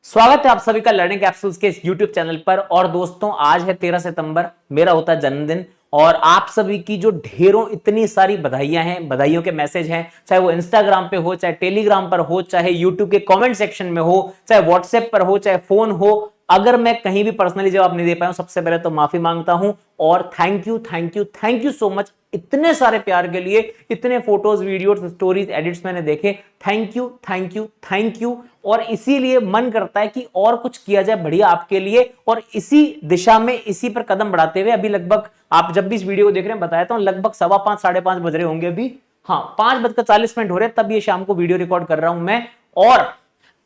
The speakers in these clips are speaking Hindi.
स्वागत है आप सभी का लर्निंग कैप्सूल्स के इस YouTube चैनल पर। और दोस्तों, आज है 13 सितंबर, मेरा होता है जन्मदिन। और आप सभी की जो ढेरों इतनी सारी बधाइयां हैं, बधाइयों के मैसेज हैं, चाहे वो इंस्टाग्राम पे हो, चाहे टेलीग्राम पर हो, चाहे यूट्यूब के कमेंट सेक्शन में हो, चाहे व्हाट्सएप पर हो, चाहे फोन हो। अगर मैं कहीं भी पर्सनली जवाब नहीं दे पाया हूं, सबसे पहले तो माफी मांगता हूं। और thank you thank you thank you so much इतने सारे प्यार के लिए। इतने फोटोज, वीडियोस, स्टोरीज, एडिट्स मैंने देखे। Thank you thank you thank you. और इसीलिए मन करता है कि और कुछ किया जाए बढ़िया आपके लिए। और इसी दिशा में, इसी पर कदम बढ़ाते हुए अभी लगभग, आप जब भी इस वीडियो को देख रहे हैं, बताया था लगभग 5:15 5:30 बज रहे होंगे अभी। हाँ, 5:40 हो रहे हैं, तब ये शाम को वीडियो रिकॉर्ड कर रहा हूं मैं। और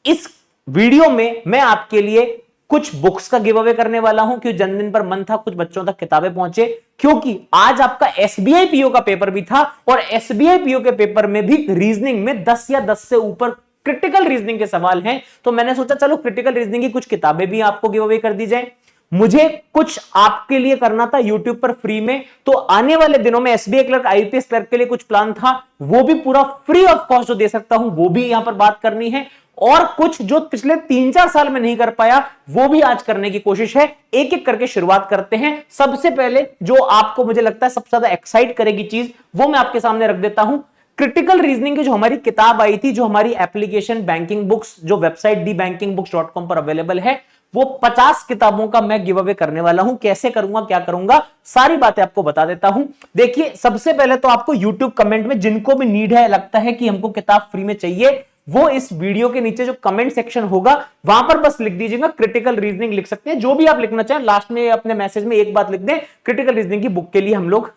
इस वीडियो में मैं आपके लिए कुछ बुक्स का गिव अवे करने वाला हूं, क्योंकि जन्मदिन पर मन था कुछ बच्चों तक किताबें पहुंचे, क्योंकि आज आपका एसबीआई पीओ का पेपर भी था। और एसबीआई पीओ के पेपर में भी रीजनिंग में 10 या 10 से ऊपर क्रिटिकल रीजनिंग के सवाल हैं। तो मैंने सोचा चलो क्रिटिकल रीजनिंग की कुछ किताबें भी आपको गिव अवे कर दी जाए। मुझे कुछ आपके लिए करना था यूट्यूब पर फ्री में। तो आने वाले दिनों में एसबीआई क्लर्क, आईपीएस क्लर्क के लिए कुछ प्लान था, वो भी पूरा फ्री ऑफ कॉस्ट जो दे सकता हूं वो भी यहां पर बात करनी है। और कुछ जो पिछले 3-4 साल में नहीं कर पाया वो भी आज करने की कोशिश है। एक एक करके शुरुआत करते हैं। सबसे पहले जो आपको मुझे लगता है सबसे ज्यादा एक्साइट करेगी चीज, वो मैं आपके सामने रख देता हूं। क्रिटिकल रीजनिंग की जो हमारी किताब आई थी, जो हमारी एप्लीकेशन बैंकिंग बुक्स, जो वेबसाइट dbankingBooks.com पर अवेलेबल है, वो 50 किताबों का मैं गिव अवे करने वाला हूं। कैसे करूंगा, क्या करूंगा, सारी बातें आपको बता देता हूं। देखिए, सबसे पहले तो आपको YouTube कमेंट में, जिनको भी नीड है, लगता है कि हमको किताब फ्री में चाहिए, वो इस वीडियो के नीचे जो कमेंट सेक्शन होगा वहां पर बस लिख दीजिएगा क्रिटिकल रीजनिंग। लिख सकते हैं जो भी आप लिखना चाहें। लास्ट में अपने मैसेज में एक बात लिख दें, क्रिटिकल रीजनिंग की बुक के लिए हम लोग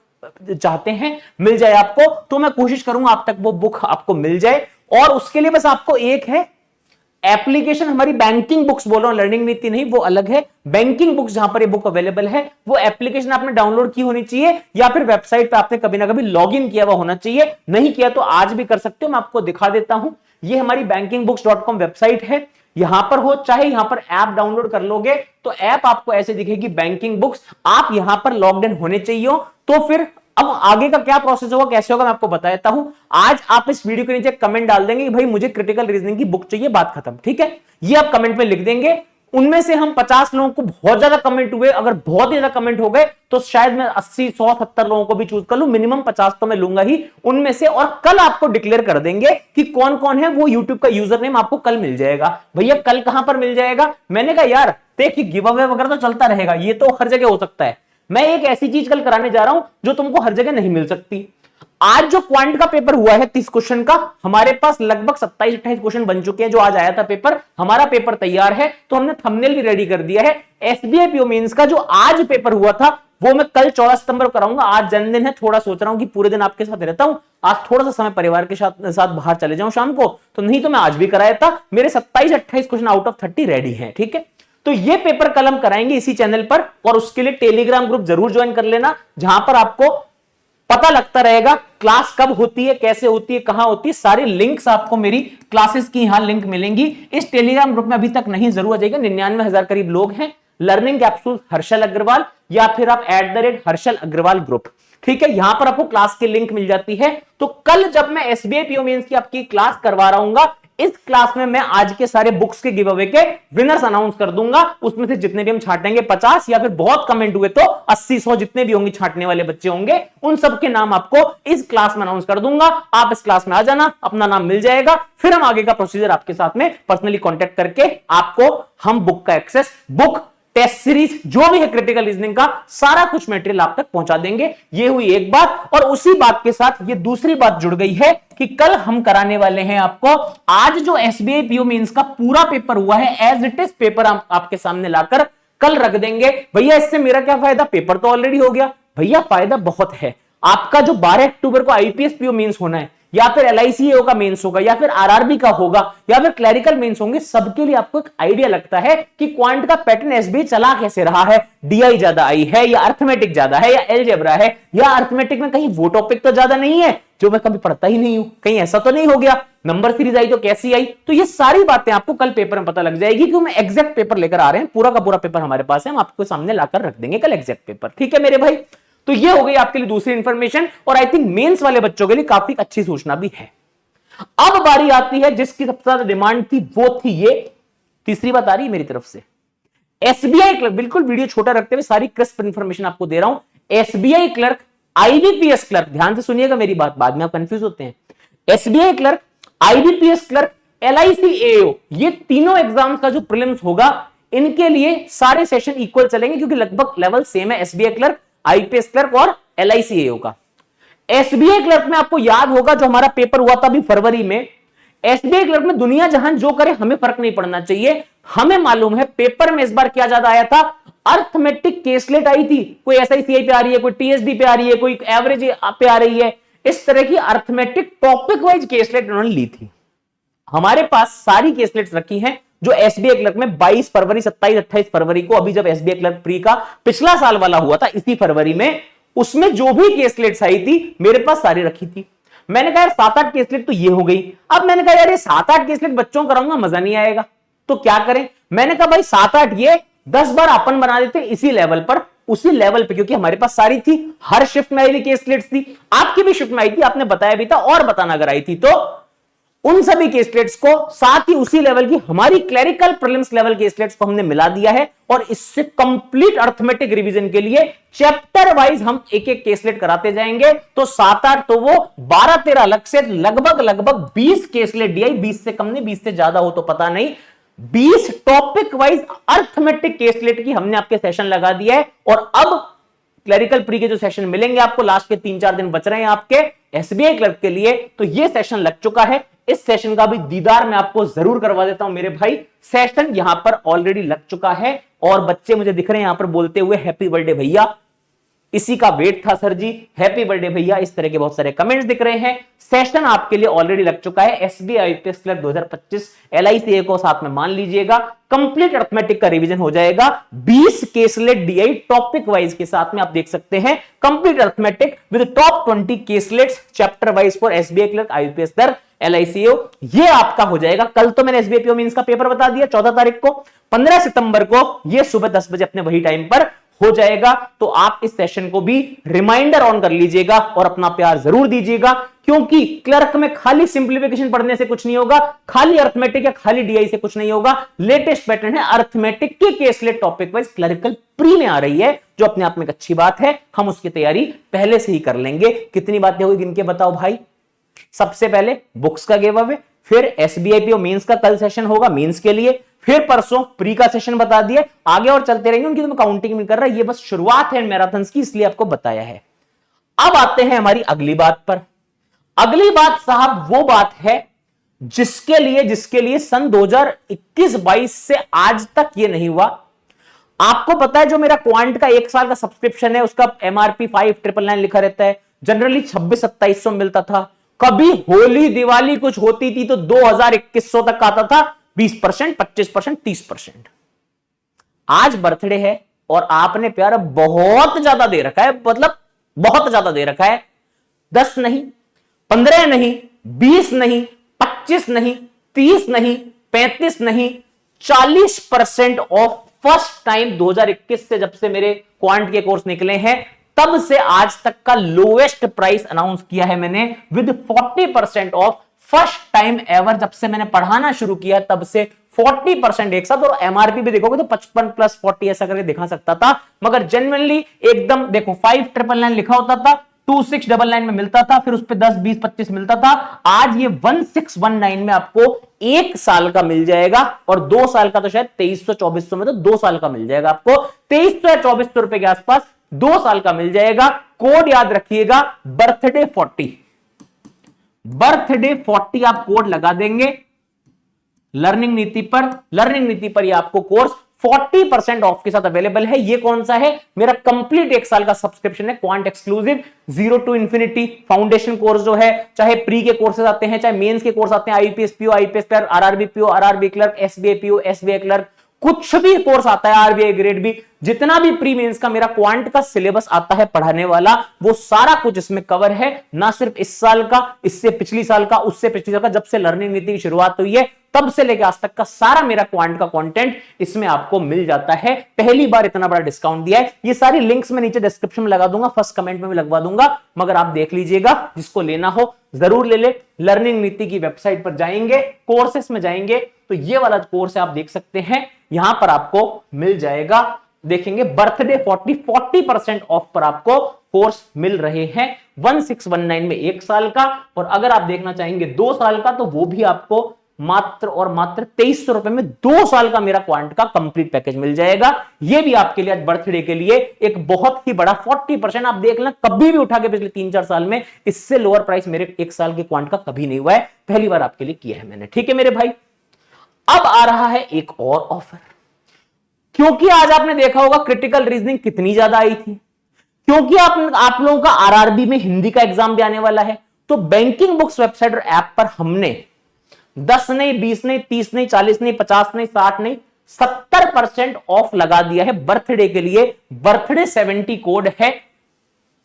चाहते हैं, मिल जाए आपको। तो मैं कोशिश करूंगा आप तक वो बुक आपको मिल जाए। और उसके लिए बस आपको एक है एप्लीकेशन, हमारी बैंकिंग बुक्स बोल रहा हूं, लर्निंग नीति नहीं, वो अलग है। बैंकिंग बुक्स जहां पर ये बुक अवेलेबल है, वो एप्लीकेशन आपने डाउनलोड की होनी चाहिए, या फिर वेबसाइट पे आपने कभी ना कभी लॉगिन किया हुआ होना चाहिए। नहीं किया तो आज भी कर सकते हो, मैं आपको दिखा देता हूं। ये हमारी bankingbooks.com वेबसाइट है। यहां पर हो, चाहे यहां पर ऐप डाउनलोड कर लोगे तो ऐप आपको ऐसे दिखेगी, बैंकिंग बुक्स। आप यहां पर लॉग्ड इन होने चाहिए। तो फिर अब आगे का क्या प्रोसेस होगा, कैसे होगा, मैं आपको बता देता हूं। आज आप इस वीडियो के नीचे कमेंट डाल देंगे कि भाई मुझे क्रिटिकल रीजनिंग की बुक चाहिए, बात खत्म। ठीक है, ये आप कमेंट में लिख देंगे। उनमें से हम 50 लोगों को, बहुत ज्यादा कमेंट हुए, अगर बहुत ज्यादा कमेंट हो गए तो शायद मैं 80 100 70 लोगों को भी चूज कर लूं। मिनिमम 50 तो मैं लूंगा ही उनमें से। और कल आपको डिक्लेयर कर देंगे कि कौन कौन है। वो यूट्यूब का यूजर नेम आपको कल मिल जाएगा। भैया कल कहां पर मिल जाएगा? मैंने कहा यार देखिए, गिव अवे वगैरह तो चलता रहेगा, ये तो हर जगह हो सकता है। मैं एक ऐसी चीज कल कराने जा रहा हूं जो तुमको हर जगह नहीं मिल सकती। आज जो क्वांट का पेपर हुआ है 30 क्वेश्चन का, हमारे पास लगभग 27-28 क्वेश्चन बन चुके हैं। जो आज आया था पेपर, हमारा पेपर तैयार है। तो हमने थंबनेल भी रेडी कर दिया है। एसबीआई पीओ मेंस का जो आज पेपर हुआ था, वो मैं कल 14 सितंबर को कराऊंगा। आज जन्मदिन है, थोड़ा सोच रहा हूं कि पूरे दिन आपके साथ रहता हूं, आज थोड़ा सा समय परिवार के साथ बाहर चले जाऊं शाम को। तो नहीं तो मैं आज भी कराया था। मेरे 27-28 क्वेश्चन आउट ऑफ 30 रेडी है। ठीक है, तो ये पेपर कल हम कराएंगे इसी चैनल पर। और उसके लिए टेलीग्राम ग्रुप जरूर ज्वाइन कर लेना, जहां पर आपको पता लगता रहेगा क्लास कब होती है, कैसे होती है, कहां होती है। सारी लिंक्स आपको मेरी क्लासेस की यहां लिंक मिलेंगी। इस टेलीग्राम ग्रुप में अभी तक नहीं, जरूर आ जाएगा। 99,000 करीब लोग हैं। लर्निंग कैप्सूल हर्षल अग्रवाल, या फिर आप @हर्षल अग्रवाल ग्रुप। ठीक है, यहां पर आपको क्लास की लिंक मिल जाती है। तो कल जब मैं एसबीआई पीओ मेंस की आपकी क्लास करवा रहा हूं, इस क्लास में मैं आज के सारे बुक्स के गिव अवे के विनर्स अनाउंस कर दूंगा। उसमें से जितने भी हम छाटेंगे 50, या फिर बहुत कमेंट हुए तो 80 100 जितने भी होंगे छाटने वाले बच्चे होंगे, उन सबके नाम आपको इस क्लास में अनाउंस कर दूंगा। आप इस क्लास में आ जाना, अपना नाम मिल जाएगा। फिर हम आगे का प्रोसीजर आपके साथ में पर्सनली कांटेक्ट करके आपको हम बुक का एक्सेस, बुक, टेस्ट सीरीज, जो भी है क्रिटिकल रीजनिंग का, सारा कुछ मटेरियल आप तक पहुंचा देंगे। ये हुई एक बात। और उसी बात के साथ ये दूसरी बात जुड़ गई है कि कल हम कराने वाले हैं आपको, आज जो एसबीआई पीओ मेंस का पूरा पेपर हुआ है, एज इट इज पेपर आपके सामने लाकर कल रख देंगे। भैया इससे मेरा क्या फायदा, पेपर तो ऑलरेडी हो गया। भैया फायदा बहुत है। आपका जो 12 अक्टूबर को आईपीएस पीओ मेंस होना है, या फिर एलआईसीएओ का मेंस होगा, या फिर आरआरबी का होगा, या फिर क्लरिकल मेंस होंगे, सबके लिए आपको एक आइडिया लगता है कि क्वांट का पैटर्न एसबीआई चला कैसे रहा है। डीआई ज्यादा आई है, या अर्थमेटिक ज्यादा है, या एलजेब्रा है, या अर्थमेटिक में कहीं वो टॉपिक तो ज्यादा नहीं है जो मैं कभी पढ़ता ही नहीं हूं, कहीं ऐसा तो नहीं हो गया, नंबर सीरीज आई तो कैसी आई। तो ये सारी बातें आपको कल पेपर में पता लग जाएगी, क्योंकि हम एग्जैक्ट पेपर लेकर आ रहे हैं। पूरा का पूरा पेपर हमारे पास है, हम आपको सामने लाकर रख देंगे कल एग्जैक्ट पेपर। ठीक है मेरे भाई, तो ये हो गई आपके लिए दूसरी इंफॉर्मेशन। और आई थिंक मेंस वाले बच्चों के लिए काफी अच्छी सूचना भी है। अब बारी आती है जिसकी सबसे ज्यादा डिमांड थी, वो थी ये तीसरी बात आ रही है मेरी तरफ से। एसबीआई क्लर्क, बिल्कुल वीडियो छोटा रखते हुए सारी क्रिस्प इंफॉर्मेशन आपको दे रहा हूं। एसबीआई क्लर्क, आईबीपीएस क्लर्क, ध्यान से सुनिएगा मेरी बात, बाद में आप कंफ्यूज होते हैं। SBI clerk, IBPS clerk, LIC AO, ये तीनों एग्जाम्स का जो प्रीलिम्स होगा, इनके लिए सारे सेशन इक्वल चलेंगे क्योंकि लगभग लेवल सेम है एसबीआई क्लर्क, आईपीएस क्लर्क और एलआईसी एओ का। एसबीआई क्लर्क में आपको याद होगा जो हमारा पेपर हुआ था अभी फरवरी में, एसबीआई क्लर्क में दुनिया जहां जो करे हमें फर्क नहीं पड़ना चाहिए। हमें मालूम है पेपर में इस बार क्या ज्यादा आया था, अर्थमेटिक केसलेट आई थी, कोई एसआईसीआई पे आ रही है, कोई टीएसडी पे आ रही है, कोई एवरेज पे आ रही है, इस तरह की अर्थमेटिक टॉपिक वाइज केसलेट उन्होंने ली थी। हमारे पास सारी केसलेट्स रखी हैं जो एसबीआई क्लर्क में 22 फरवरी, 27, 28 फरवरी को, अभी जब एसबीआई क्लर्क प्री का पिछला साल वाला हुआ था इसी फरवरी में, उसमें जो भी केसलेट्स आई थी मेरे पास सारी रखी थी। मैंने कहा यार 7-8 केसलेट तो ये हो गई। अब मैंने कहा यार ये 7-8 केसलेट बच्चों को कराऊंगा मजा नहीं आएगा, तो क्या करें। मैंने कहा भाई 7-8 ये 10 बार अपन बना देते इसी लेवल पर, उसी लेवल पे, क्योंकि हमारे पास सारी थी, हर शिफ्ट में आई हुई केसलेट्स थी, आपकी भी शिफ्ट में आई थी, आपने बताया भी था और बताना अगर आई थी तो, उन सभी केसलेट्स को साथ ही उसी लेवल की हमारी क्लरिकल प्रीलिम्स लेवल केसलेट्स को हमने मिला दिया है। और इससे कंप्लीट अर्थमेटिक रिवीजन के लिए चैप्टर वाइज हम एक एक केसलेट कराते जाएंगे। तो 7-8 तो वो 12-13 अलग से लगभग 20 केसलेट डी आई, 20 से कम नहीं, 20 से ज्यादा हो तो पता नहीं, 20 टॉपिक वाइज अर्थमेटिक केसलेट की हमने आपके सेशन लगा दिया है। और अब क्लरिकल प्री के जो सेशन मिलेंगे आपको, लास्ट के 3-4 दिन बच रहे हैं आपके एसबीआई क्लर्क के लिए, तो ये सेशन लग चुका है। इस सेशन का भी दीदार मैं आपको जरूर करवा देता हूं मेरे भाई। सेशन यहां पर ऑलरेडी लग चुका है और बच्चे मुझे दिख रहे हैं यहां पर बोलते हुए हैप्पी बर्थडे भैया, इसी का वेट था सर जी, हैप्पी बर्थडे भैया, इस तरह के बहुत सारे कमेंट्स दिख रहे हैं। सेशन आपके लिए ऑलरेडी लग चुका है, एसबीआई आईपीएस क्लर्क 2025 एलआईसी को साथ में मान लीजिएगा। कंप्लीट अर्थमेटिक का रिवीजन हो जाएगा 20 केसलेट डीआई टॉपिक वाइज के साथ में, आप देख सकते हैं complete arithmetic with top 20 caselets chapter wise for SBI clerk, IPS clerk, LIC AO. ये आपका हो जाएगा। कल तो मैंने एसबीआई पीओ मींस का पेपर बता दिया 14 तारीख को, 15 सितंबर को ये सुबह 10 बजे अपने वही टाइम पर हो जाएगा। तो आप इस सेशन को भी रिमाइंडर ऑन कर लीजिएगा और अपना प्यार जरूर दीजिएगा, क्योंकि क्लर्क में खाली सिंप्लीफिकेशन पढ़ने से कुछ नहीं होगा, खाली अर्थमेटिक या खाली डीआई से कुछ नहीं होगा। लेटेस्ट पैटर्न है अर्थमेटिक के caselet topic wise clerical pre में आ रही है, जो अपने आप में एक अच्छी बात है। हम उसकी तैयारी पहले से ही कर लेंगे। कितनी बातें हुई गिन के बताओ भाई। सबसे पहले बुक्स का गिव अवे, फिर एसबीआई पीओ मेंस का कल सेशन होगा मेंस के लिए, फिर परसों प्री का सेशन बता दिए, आगे और चलते रहेंगे, उनकी तो मैं काउंटिंग नहीं कर रहा, ये बस शुरुआत है मैराथन्स की, इसलिए आपको बताया है। अब आते हैं हमारी अगली बात पर। अगली बात साहब वो बात है जिसके लिए सन 2021-22 से आज तक ये नहीं हुआ। आपको पता है जो मेरा क्वांट का 1 साल का सब्सक्रिप्शन है उसका एमआरपी 5999 लिखा रहता है, जनरली 2600-2700 मिलता था। कभी होली दिवाली कुछ होती थी तो 2000-2100 तक आता था, 20%, 25%, 30%। आज बर्थडे है और आपने प्यार बहुत ज्यादा दे रखा है, मतलब बहुत ज्यादा दे रखा है। 10 नहीं, 15 नहीं, 20 नहीं, 25 नहीं, 30 नहीं, 35 नहीं, 40% ऑफ फर्स्ट टाइम 2021 से, जब से मेरे क्वांट के कोर्स निकले हैं तब से आज तक का लोएस्ट प्राइस अनाउंस किया है मैंने with 40% of first time ever. जब से मैंने पढ़ाना शुरू किया तब से 40% एक साथ, और एमआरपी भी देखोगे तो 55 + 40 ऐसा करके दिखा सकता था, मगर जेन्युइनली एकदम देखो 5999 लिखा होता था, 2699 में मिलता था, फिर उस पे 10, 20, 25 मिलता था। आज ये 1619 में आपको 1 साल का मिल जाएगा, और 2 साल का तो शायद 2300-2400 में, तो 2 साल का मिल जाएगा आपको 2300 या 2400 रुपए के आसपास 2 साल का मिल जाएगा। कोड याद रखिएगा बर्थडे 40, बर्थडे 40 आप कोड लगा देंगे लर्निंग नीति पर। लर्निंग नीति पर ये आपको कोर्स 40% ऑफ के साथ अवेलेबल है। ये कौन सा है? मेरा कंप्लीट 1 साल का सब्सक्रिप्शन है, quant exclusive, 0 to infinity foundation course जो है, चाहे प्री के कोर्सेज आते हैं, चाहे मेंस के कोर्स आते हैं, IPS PO, IPS clerk, RRB PO, RRB clerk, SBI PO, SBI clerk, कुछ भी कोर्स आता है, आरबीआई ग्रेड भी, जितना भी प्री मेंस का मेरा क्वांट का सिलेबस आता है पढ़ाने वाला, वो सारा कुछ इसमें कवर है। ना सिर्फ इस साल का, इससे पिछली साल का, उससे पिछली साल का, जब से लर्निंग नीति की शुरुआत हुई है तब से लेकर आज तक का सारा मेरा क्वांट का कंटेंट इसमें आपको मिल जाता है। पहली बार इतना बड़ा डिस्काउंट दिया है। ये सारी लिंक्स मैं नीचे डिस्क्रिप्शन में लगा दूंगा, फर्स्ट कमेंट में भी लगवा दूंगा, मगर आप देख लीजिएगा, जिसको लेना हो जरूर ले ले। लर्निंग नीति की वेबसाइट पर जाएंगे, कोर्सेस में जाएंगे तो ये वाला कोर्स है, आप देख सकते हैं यहां पर आपको मिल जाएगा। देखेंगे बर्थडे 40% ऑफ पर आपको कोर्स मिल रहे हैं 1619 में 1 साल का, और अगर आप देखना चाहेंगे 2 साल का तो वो भी आपको मात्र और मात्र 2300 रुपए में 2 साल का मेरा क्वांट का कंप्लीट पैकेज मिल जाएगा। ये भी आपके लिए आज बर्थडे के लिए एक बहुत ही बड़ा 40%। आप देख लें, कभी भी उठा के पिछले 3-4 साल में इससे लोअर प्राइस मेरे 1 साल के क्वांट का कभी नहीं हुआ है, पहली बार आपके लिए किया है मैंने। ठीक है मेरे भाई, अब आ रहा है एक और ऑफर, क्योंकि आज आपने देखा होगा क्रिटिकल रीजनिंग कितनी ज्यादा आई थी, क्योंकि आप लोगों का आरआरबी में हिंदी का एग्जाम भी आने वाला है, तो बैंकिंग बुक्स वेबसाइट और ऐप पर हमने 10 नहीं, 20 नहीं, 30 नहीं, 40 नहीं, 50 नहीं, 60 नहीं, 70% ऑफ लगा दिया है बर्थडे के लिए। बर्थडे 70 कोड है,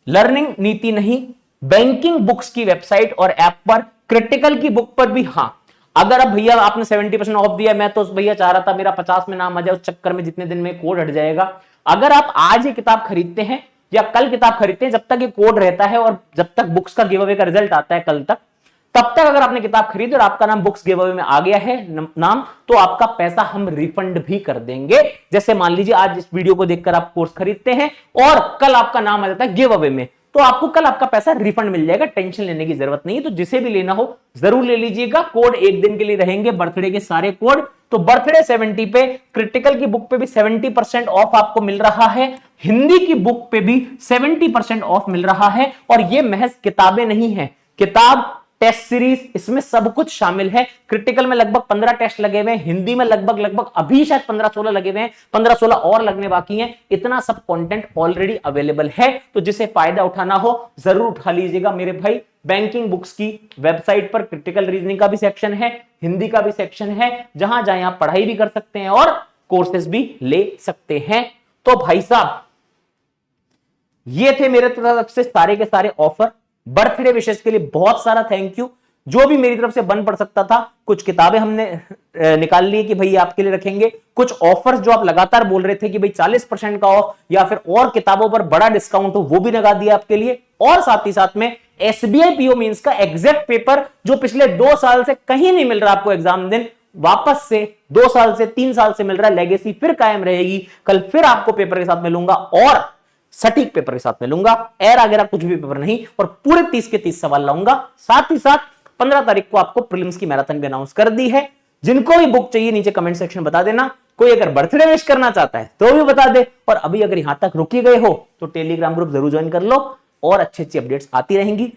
लर्निंग नीति नहीं, बैंकिंग बुक्स की वेबसाइट और ऐप पर, क्रिटिकल की बुक पर भी। हां, अगर अब भैया आपने 70% ऑफ दिया, मैं तो भैया चाह रहा था मेरा 50 में नाम आ जाए, उस चक्कर में जितने दिन में कोड हट जाएगा। अगर आप आज ये किताब खरीदते हैं या कल किताब खरीदते हैं, जब तक ये कोड रहता है और जब तक बुक्स का गिव अवे का रिजल्ट आता है कल तक, तब तक अगर आपने किताब खरीदी और आपका नाम बुक्स गिव अवे में आ गया है नाम, तो आपका पैसा हम रिफंड भी कर देंगे। जैसे मान लीजिए आज इस वीडियो को देखकर आप कोर्स खरीदते हैं और कल आपका नाम आ जाता है गिव अवे में, तो आपको कल आपका पैसा रिफंड मिल जाएगा, टेंशन लेने की जरूरत नहीं है। तो जिसे भी लेना हो जरूर ले लीजिएगा। कोड एक दिन के लिए रहेंगे, बर्थडे के सारे कोड। तो बर्थडे 70 पे, क्रिटिकल की बुक पे भी 70% ऑफ आपको मिल रहा है, हिंदी की बुक पे भी 70% ऑफ मिल रहा है। और ये महज किताबें नहीं है, किताब, टेस्ट सीरीज, इसमें सब कुछ शामिल है। क्रिटिकल में लगभग 15 टेस्ट लगे हुए हैं, हिंदी में लगभग अभी शायद 15-16 लगे हुए हैं, 15-16 और लगने बाकी हैं। इतना सब कंटेंट ऑलरेडी अवेलेबल है, तो जिसे फायदा उठाना हो जरूर उठा लीजिएगा मेरे भाई। बैंकिंग बुक्स की वेबसाइट पर क्रिटिकल रीजनिंग का भी सेक्शन है, हिंदी का भी सेक्शन है, जहां जहां आप पढ़ाई भी कर सकते हैं और कोर्सेज भी ले सकते हैं। तो भाई साहब, ये थे मेरे तरफ से सारे के सारे ऑफर बर्थडे विशेष के लिए। बहुत सारा थैंक यू। जो भी मेरी तरफ से बन पड़ सकता था, कुछ किताबें हमने निकाल ली कि भाई आपके लिए रखेंगे, कुछ ऑफर्स जो आप लगातार बोल रहे थे कि भाई 40% का ऑफ या फिर और किताबों पर बड़ा डिस्काउंट हो, वो भी लगा दिया आपके लिए। और साथ ही साथ में एसबीआई पीओ मींस का एग्जैक्ट पेपर जो पिछले 2 साल से कहीं नहीं मिल रहा आपको एग्जाम दिन, वापस से 2 साल से 3 साल से मिल रहा है। लेगेसी फिर कायम रहेगी, कल फिर आपको पेपर के साथ मिलूंगा और सटीक पेपर के साथ मिलूंगा, एर वगैरह कुछ भी पेपर नहीं, और पूरे 30 के 30 सवाल लाऊंगा। साथ ही साथ 15 तारीख को आपको प्रीलिम्स की मैराथन भी अनाउंस कर दी है। जिनको भी बुक चाहिए नीचे कमेंट सेक्शन में बता देना। कोई अगर बर्थडे विश करना चाहता है तो भी बता दे, और अभी अगर यहां तक रुके गए हो तो टेलीग्राम ग्रुप जरूर ज्वाइन कर लो, और अच्छी अच्छी अपडेट्स आती रहेंगी।